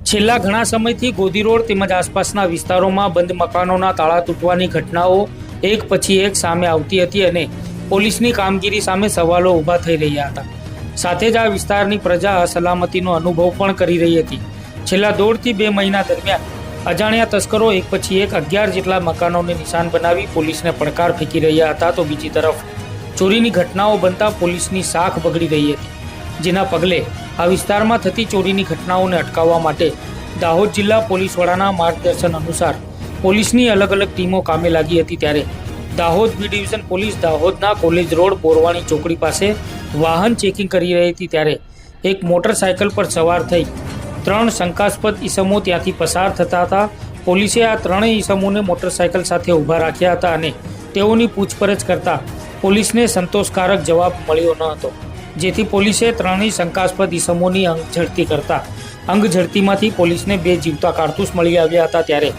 છેલ્લા ઘણા સમયથી ગોધી રોડ તેમજ આસપાસના વિસ્તારોમાં બંધ મકાનોના તાળા તૂટવાની ઘટનાઓ એક પછી એક સામે આવતી હતી અને પોલીસની કામગીરી સામે સવાલો ઊભા થઈ રહ્યા હતા. સાથે જ આ વિસ્તારની પ્રજા અસલામતીનો અનુભવ પણ કરી રહી હતી. છેલ્લા 1.5 થી 2 મહિના દરમિયાન અજાણ્યા તસ્કરો એક પછી એક 11 જેટલા મકાનોને નિશાન બનાવી પોલીસને પડકાર ફેંકી રહ્યા હતા. તો બીજી તરફ ચોરીની ઘટનાઓ બનતા પોલીસની સાખ બગડી રહી હતી, જેના પગલે આ વિસ્તારમાં થતી ચોરીની ઘટનાઓને અટકાવવા માટે દાહોદ જિલ્લા પોલીસ વડાના માર્ગદર્શન અનુસાર પોલીસની અલગ અલગ ટીમો કામે લાગી હતી. ત્યારે દાહોદ બી ડિવિઝન પોલીસ દાહોદના કોલેજ રોડ બોરવાણી ચોકડી પાસે વાહન ચેકિંગ કરી રહી હતી. ત્યારે એક મોટરસાયકલ પર સવાર થઈ 3 શંકાસ્પદ ઈસમો ત્યાંથી પસાર થતા હતા. પોલીસે આ 3 ઈસમોને મોટરસાયકલ સાથે ઊભા રાખ્યા હતા અને તેઓની પૂછપરછ કરતા પોલીસને સંતોષકારક જવાબ મળ્યો ન હતો, જેથી પોલીસે 3 શંકાસ્પદ ઈસમોની અંગ ઝડતી કરતા અંગ ઝડતીમાંથી પોલીસને 2 જીવતા કારતૂસ મળી આવ્યા હતા. ત્યારે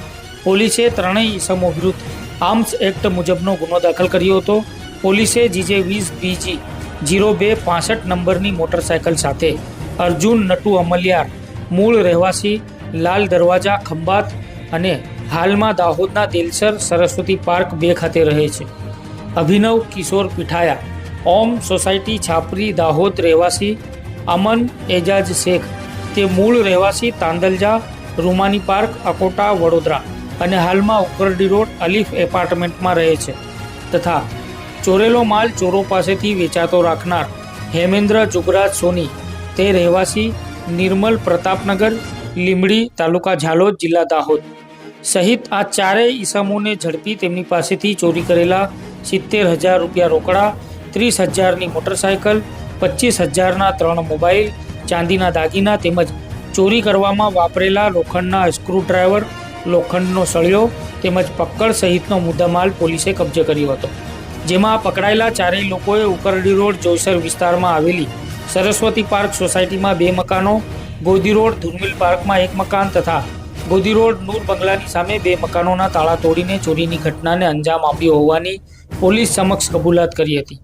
પોલીસે 3 ઈસમો વિરુદ્ધ આર્મ્સ એક્ટ મુજબનો ગુનો દાખલ કર્યો હતો. પોલીસે GJ20BG 0265 નંબરની મોટરસાયકલ સાથે અર્જુન નટુ અમલિયાર, મૂળ રહેવાસી લાલ દરવાજા ખંભાત અને હાલમાં દાહોદના તેલસર સરસ્વતી પાર્ક 2 ખાતે રહે છે, અભિનવ કિશોર પીઠાયા, ઓમ સોસાયટી છાપરી દાહોદ રહેવાસી અમન એજાજ શેખ, તે મૂળ રહેવાસી તાંદલજા રૂમાની પાર્ક અકોટા વડોદરા અને હાલમાં ઉકરડી રોડ અલીફ એપાર્ટમેન્ટમાં રહે છે, તથા ચોરેલો માલ ચોરો પાસેથી વેચાતો રાખનાર હેમેન્દ્ર જુગરાજ સોની, તે રહેવાસી નિર્મલ પ્રતાપનગર લીંબડી તાલુકા ઝાલોદ જિલ્લા દાહોદ સહિત આ 4 ઈસમોને ઝડપી તેમની પાસેથી ચોરી કરેલા 70,000 રૂપિયા રોકડા, 30,000ની મોટરસાયકલ, 25,000ના 3 મોબાઈલ, ચાંદીના દાગીના તેમજ ચોરી કરવામાં વાપરેલા લોખંડના સ્ક્રૂડ્રાઈવર, લોખંડનો સળિયો તેમજ પક્કડ સહિતનો મુદ્દામાલ પોલીસે કબજે કર્યો હતો. જેમાં પકડાયેલા 4 લોકોએ ઉકરડી રોડ જોઈસર વિસ્તારમાં આવેલી સરસ્વતી પાર્ક સોસાયટીમાં 2 મકાનો, ગોધી રોડ ધુરમિલ પાર્કમાં 1 મકાન તથા ગોધી રોડ નૂર બંગલાની સામે 2 મકાનોના તાળા તોડીને ચોરીની ઘટનાને અંજામ આપ્યો હોવાની પોલીસ સમક્ષ કબૂલાત કરી હતી.